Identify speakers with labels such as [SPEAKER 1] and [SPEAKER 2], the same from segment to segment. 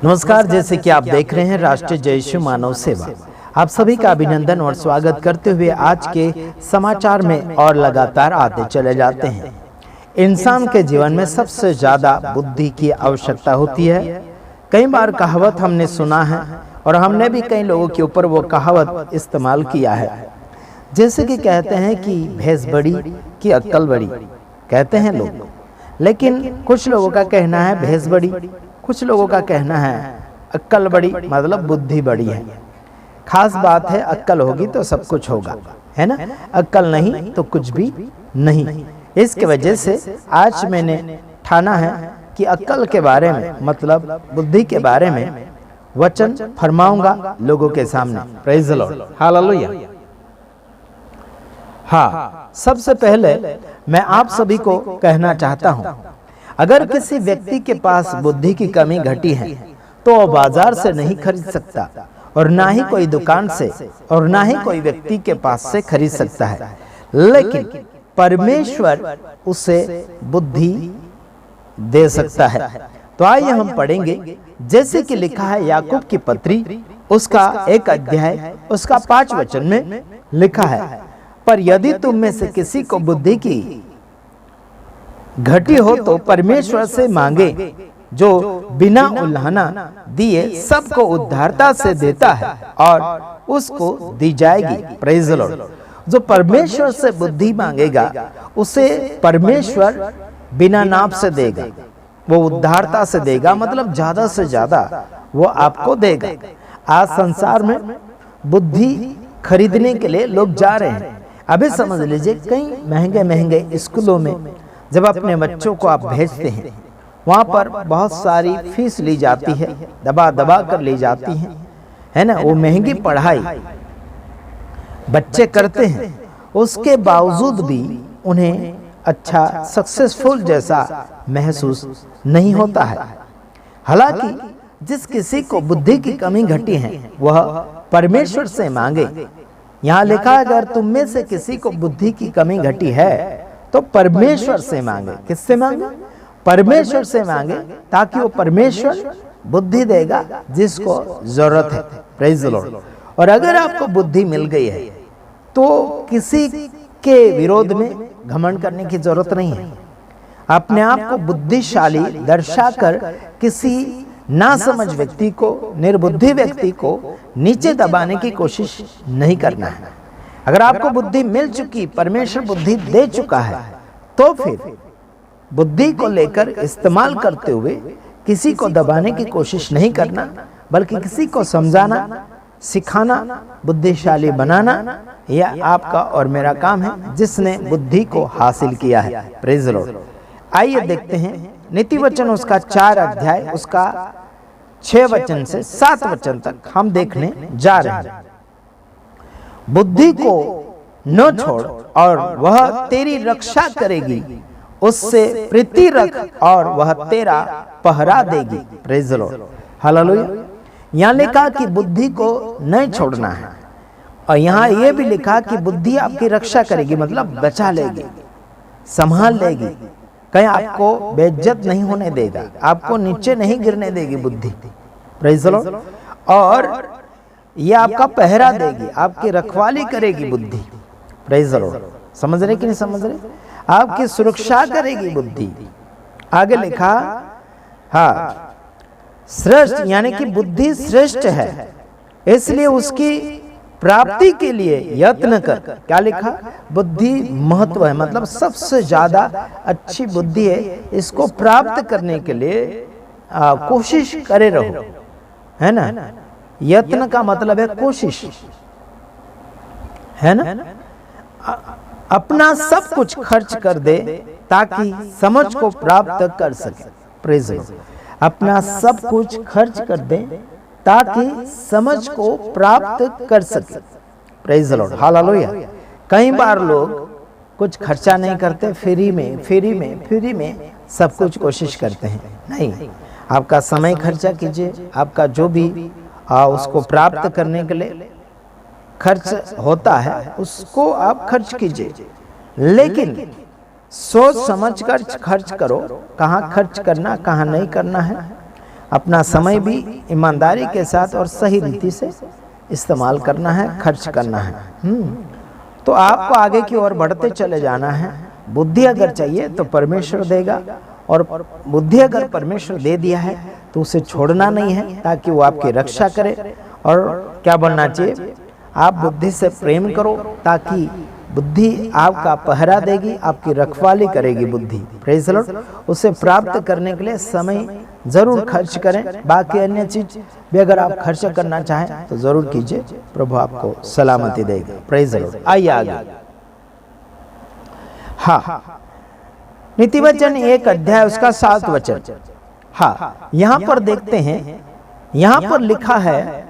[SPEAKER 1] नमस्कार, जैसे कि आप देख रहे हैं राष्ट्रीय जय यीशु मानव सेवा। आप सभी का अभिनंदन और स्वागत करते हुए आज के समाचार में और लगातार आते चले जाते हैं। इंसान के जीवन में सबसे ज्यादा बुद्धि की आवश्यकता होती है। कई बार कहावत हमने सुना है और हमने भी कई लोगों के ऊपर वो कहावत इस्तेमाल किया है। जैसे कि कहते हैं कि भैंस बड़ी कि अक्ल बड़ी, कहते हैं लोग। लेकिन कुछ लोगों का कहना है भैंस बड़ी, कुछ लोगों का कहना है अक्ल बड़ी, मतलब बुद्धि बड़ी है। खास बात है, अक्ल होगी तो सब कुछ होगा, है ना। अक्ल नहीं तो कुछ भी नहीं। इसके वजह से आज मैंने ठाना है कि अक्ल के बारे में, मतलब बुद्धि के बारे में वचन फरमाऊंगा लोगों के सामने। Praise the Lord, hallelujah. हाँ, सबसे पहले मैं आप सभी को कहना चाहता हूँ, अगर किसी व्यक्ति के पास बुद्धि की कमी घटी है तो वह बाजार से नहीं खरीद सकता और ना ही कोई दुकान से और ना ही कोई व्यक्ति के पास से खरीद सकता है। लेकिन परमेश्वर उसे बुद्धि दे सकता है। तो आइए हम पढ़ेंगे, जैसे कि लिखा है याकूब की पत्री उसका 1 अध्याय उसका 5 वचन में लिखा है, पर यदि तुम में से किसी को बुद्धि की घटी हो तो परमेश्वर से मांगे, जो बिना उल्हाना दिए सबको उद्धारता से देता है और उसको दी जाएगी। Praise the Lord. जो परमेश्वर से बुद्धि मांगेगा उसे परमेश्वर बिना नाप से देगा, वो उद्धारता से देगा, मतलब ज्यादा से ज्यादा वो आपको देगा। आज संसार में बुद्धि खरीदने के लिए लोग जा रहे हैं। अभी समझ लीजिए, कई महंगे महंगे स्कूलों में जब अपने बच्चों को आप भेजते हैं, वहाँ पर बहुत सारी फीस ली जाती है, दबा दबा कर ली जाती है ना। वो महंगी पढ़ाई बच्चे करते हैं, उसके बावजूद भी उन्हें अच्छा सक्सेसफुल जैसा महसूस नहीं होता है। हालांकि जिस किसी को बुद्धि की कमी घटी है वह परमेश्वर से मांगे। यहाँ लिखा है, अगर तुम में से किसी को बुद्धि की कमी घटी है तो परमेश्वर से मांगे। किससे मांगे? परमेश्वर से मांगे, ताकि वो परमेश्वर बुद्धि देगा जिसको जरूरत है। Praise the Lord. और अगर आपको बुद्धि मिल गई है तो किसी के विरोध में घमंड करने की जरूरत नहीं है। अपने आप को बुद्धिशाली दर्शाकर किसी नासमझ व्यक्ति को, निर्बुद्धि व्यक्ति को नीचे दबाने की कोशिश नहीं करना है। अगर आपको बुद्धि मिल चुकी, परमेश्वर बुद्धि दे चुका है, तो फिर बुद्धि को लेकर इस्तेमाल करते हुए किसी को दबाने की कोशिश नहीं करना, बल्कि किसी को समझाना, सिखाना, बुद्धिशाली बनाना, यह आपका और मेरा काम है जिसने बुद्धि को हासिल किया है। Praise the Lord. आइए देखते हैं नीति वचन उसका 4 अध्याय उसका 6 वचन से 7 वचन तक हम देखने जा रहे हैं। बुद्धि को न छोड़ और वह तेरी रक्षा करेगी, उससे प्रीति रख और वह तेरा पहरा देगी। Praise the Lord, hallelujah. यहाँ लिखा कि बुद्धि को नहीं छोड़ना है, और यहाँ यह भी लिखा कि बुद्धि आपकी रक्षा करेगी, मतलब बचा लेगी, संभाल लेगी, कहीं आपको बेइज्जत नहीं होने देगा, आपको नीचे नहीं गिरने देगी बुद्धि। Praise the Lord. और ये आपका पहरा देगी, आपकी रखवाली करेगी बुद्धि। Praise the Lord. समझ रहे कि नहीं समझ रहे? आपकी सुरक्षा करेगी बुद्धि। आगे लिखा, हाँ, श्रेष्ठ, यानी कि बुद्धि श्रेष्ठ है, इसलिए उसकी प्राप्ति के लिए यत्न कर। क्या लिखा? बुद्धि महत्व है, मतलब सबसे ज्यादा अच्छी बुद्धि है, इसको प्राप्त करने के लिए कोशिश करे रहो, है ना। यत्न का मतलब है कोशिश, है ना। अपना सब कुछ खर्च कर दे ताकि समझ को प्राप्त कर सके। Praise the Lord. अपना सब कुछ खर्च कर दे ताकि समझ को प्राप्त कर सके। Praise the Lord, hallelujah. कई बार लोग कुछ खर्चा नहीं करते, फ्री में सब कुछ कोशिश करते हैं। नहीं, आपका समय खर्चा कीजिए, आपका जो भी उसको प्राप्त करने के लिए खर्च होता है उसको आप खर्च कीजिए, लेकिन सोच समझ कर खर्च करो, कहाँ खर्च करना कहाँ नहीं करना है। अपना समय भी ईमानदारी के साथ और सही रीति से इस्तेमाल करना है, खर्च करना है। तो आपको आगे की ओर बढ़ते चले जाना है। बुद्धि अगर चाहिए तो परमेश्वर देगा, और बुद्धि अगर परमेश्वर दे दिया है तो उसे छोड़ना नहीं है, ताकि वो आपकी रक्षा करे। और क्या बनना चाहिए, आप बुद्धि से प्रेम करो, ताकि बुद्धि आपका पहरा देगी, आपकी रखवाली करेगी बुद्धि। Praise the Lord. उसे प्राप्त करने के लिए समय जरूर खर्च करें। बाकी अन्य चीज भी अगर आप खर्च करना चाहें तो जरूर कीजिए, प्रभु आपको सलामती देगा। Praise the Lord. आइए आगे। हाँ, नीति वचन 1 अध्याय उसका 7 वचन। हाँ, यहाँ पर देखते हैं, यहाँ पर लिखा है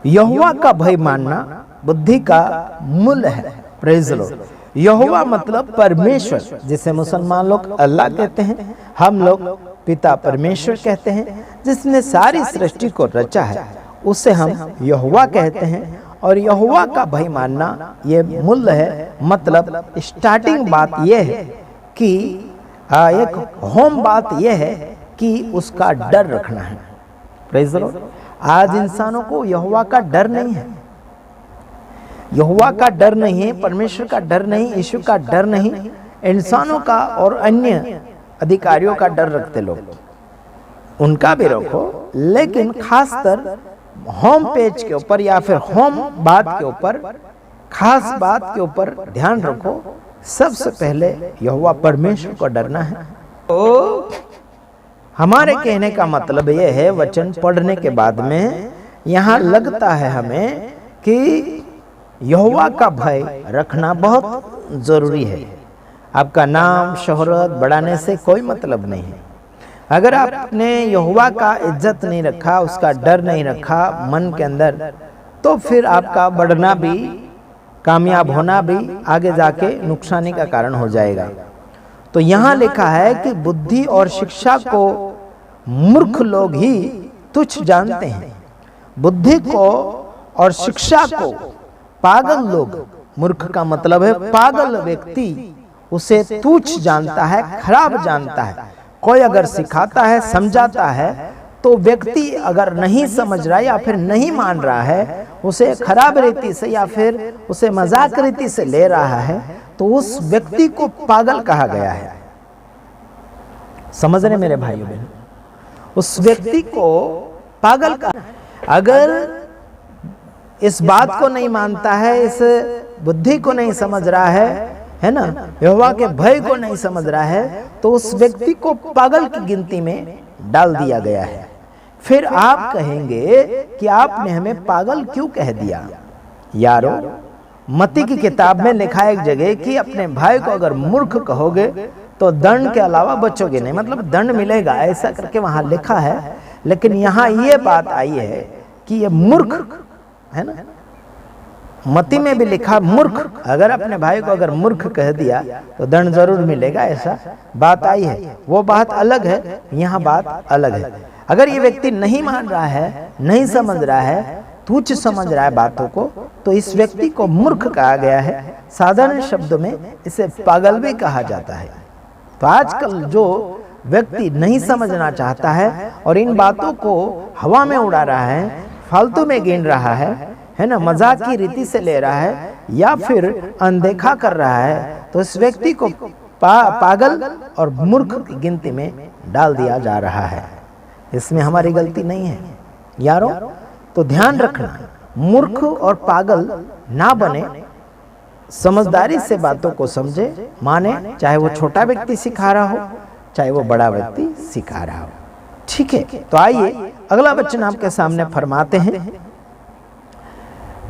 [SPEAKER 1] यहोवा का भय मानना बुद्धि का मूल है। Praise the Lord. यहोवा मतलब परमेश्वर, जिसे मुसलमान लोग अल्लाह कहते हैं, हम लोग पिता परमेश्वर कहते हैं, जिसने सारी सृष्टि को रचा है, उसे हम यहोवा कहते हैं। और यहोवा का भय मानना ये मूल है। मतलब स्टार्टिंग बात यह है कि एक होम बात यह है कि उसका डर रखना है। Praise the Lord. आज इंसानों को यहोवा का डर नहीं है, यहोवा का डर नहीं है, परमेश्वर का डर नहीं, यीशु का डर नहीं, इंसानों का और अन्य अधिकारियों का डर रखते लोग। उनका भी रखो, लेकिन खासकर होम पेज के ऊपर या फिर होम बात के ऊपर, खास बात के ऊपर ध्यान रखो। सबसे पहले यहोवा परमेश्वर को डरना है। तो हमारे कहने का मतलब यह है, वचन पढ़ने के बाद में यहाँ लगता है हमें कि यहोवा का भय रखना बहुत जरूरी है। आपका नाम शोहरत बढ़ाने से कोई मतलब नहीं है। अगर आपने यहोवा का इज्जत नहीं रखा, उसका डर नहीं रखा मन के अंदर, तो फिर आपका बढ़ना भी, कामयाब होना भी आगे जाके नुकसानी का कारण हो जाएगा। तो यहाँ लिखा है कि बुद्धि और शिक्षा को मूर्ख लोग ही तुच्छ जानते हैं। बुद्धि को और शिक्षा को पागल लोग, मूर्ख का मतलब है पागल व्यक्ति, उसे तुच्छ जानता है, खराब जानता है। कोई अगर सिखाता है, समझाता है, तो व्यक्ति अगर नहीं समझ रहा है या फिर नहीं मान रहा है, उसे खराब रीति से या फिर उसे मजाक रीति से ले रहा है, तो उस व्यक्ति को पागल कहा गया है। समझ रहे मेरे भाइयों बहन, उस व्यक्ति को पागल कहा। अगर इस बात को नहीं मानता है, इस बुद्धि को नहीं समझ रहा है ना, यहोवा के भय को नहीं समझ रहा है, तो उस व्यक्ति को पागल की गिनती में डाल दिया गया है। फिर आप कहेंगे कि आपने हमें पागल क्यों कह दिया। यारो, मत्ती की किताब में लिखा है एक जगह कि अपने भाई को अगर मूर्ख कहोगे तो दंड के अलावा बचोगे नहीं, मतलब दंड मिलेगा, ऐसा करके वहां लिखा है। लेकिन यहाँ ये बात आई है कि ये मूर्ख है ना, मत्ती में भी लिखा मूर्ख, अगर अपने भाई को अगर मूर्ख कह दिया तो दंड जरूर मिलेगा, ऐसा बात आई है। वो बात अलग है, यहाँ बात अलग है। अगर ये व्यक्ति नहीं मान रहा है, नहीं समझ रहा है, तुच्छ समझ रहा है बातों को, तो इस व्यक्ति को मूर्ख कहा गया है। साधारण शब्दों में इसे पागल भी कहा जाता है। तो आजकल जो व्यक्ति नहीं समझना चाहता है और इन बातों को हवा में उड़ा रहा है, फालतू में गिन रहा है ना, मजाक की रीति से ले रहा है या फिर अनदेखा कर रहा है, तो इस व्यक्ति को पागल और मूर्ख की गिनती में डाल दिया जा रहा है। इसमें हमारी गलती नहीं है यारों। तो ध्यान रखना, मूर्ख और पागल ना बने, समझदारी से बातों को समझे, माने, चाहे वो छोटा व्यक्ति सिखा रहा हो, चाहे वो बड़ा व्यक्ति सिखा रहा हो। ठीक है, तो आइए अगला वचन आपके सामने फरमाते हैं।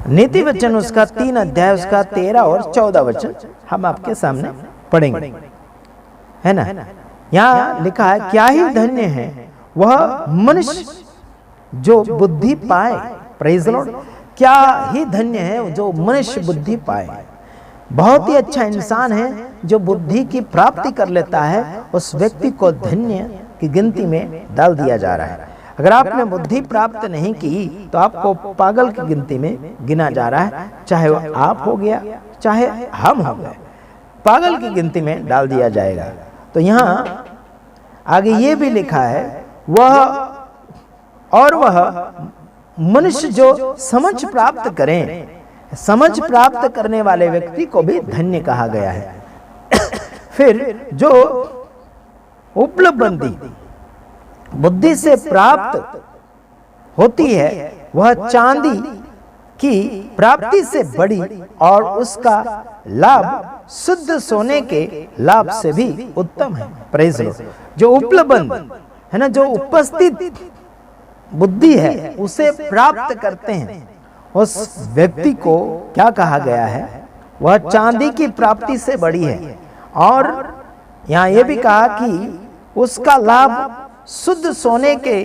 [SPEAKER 1] नीति वचन उसका 3 अध्याय उसका 13 और 14 वचन हम आपके सामने पढ़ेंगे, है ना। यहाँ लिखा है, क्या ही धन्य है वह मनुष्य जो बुद्धि पाए। Praise the Lord. क्या ही धन्य है जो मनुष्य बुद्धि पाए। बहुत ही अच्छा इंसान है जो बुद्धि की प्राप्ति कर लेता है, उस व्यक्ति को धन्य की गिनती में डाल दिया जा रहा है। अगर आपने बुद्धि प्राप्त नहीं की तो आपको पागल की गिनती में गिना जा रहा है, चाहे वो आप हो गया चाहे हम हो गए, पागल की गिनती में डाल दिया जाएगा। तो यहाँ आगे ये भी लिखा है, वह और वह मनुष्य जो समझ प्राप्त करें, समझ प्राप्त करने वाले व्यक्ति को भी धन्य कहा गया है। फिर जो उपलब्धि बुद्धि से प्राप्त होती है वह चांदी की प्राप्ति से बड़ी और उसका लाभ शुद्ध सोने के लाभ से भी उत्तम है। प्रेज़ लो। जो उपलब्ध है ना, जो उपस्थित बुद्धि है उसे प्राप्त करते हैं, उस व्यक्ति को क्या कहा गया है? वह चांदी की प्राप्ति से बड़ी है। और यहाँ ये भी कहा कि उसका लाभ शुद्ध सोने के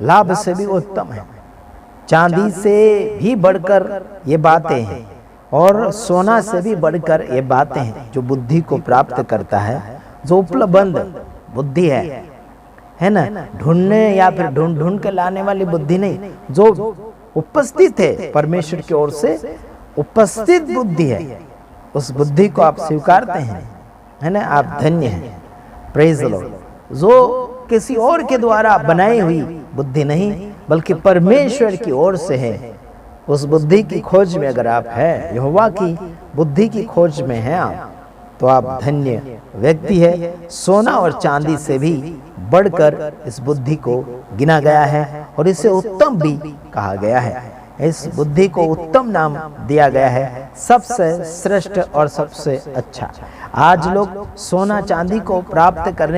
[SPEAKER 1] लाभ से भी उत्तम है। चांदी से भी बढ़कर ये बातें हैं और सोना से भी बढ़कर ये बातें हैं जो बुद्धि को प्राप्त करता है। जो उपलब्ध बुद्धि है ना, ढूंढने या फिर ढूंढ ढूंढ के लाने वाली बुद्धि नहीं, जो उपस्थित है परमेश्वर की ओर से उपस्थित बुद्धि है, उस बुद्धि को आप स्वीकारते हैं, है ना, आप धन्य हैं। Praise the Lord. जो किसी और के द्वारा बनाई हुई बुद्धि नहीं बल्कि परमेश्वर की ओर से है, उस बुद्धि की खोज में अगर आप हैं, यहोवा की बुद्धि की खोज में हैं आप, तो आप धन्य व्यक्ति है। सोना और चांदी से भी बढ़कर इस बुद्धि को गिना गया है और इसे उत्तम भी कहा गया है। इस बुद्धि को उत्तम नाम दिया गया है, सबसे श्रेष्ठ और सबसे अच्छा। आज लोग सोना चांदी को प्राप्त करने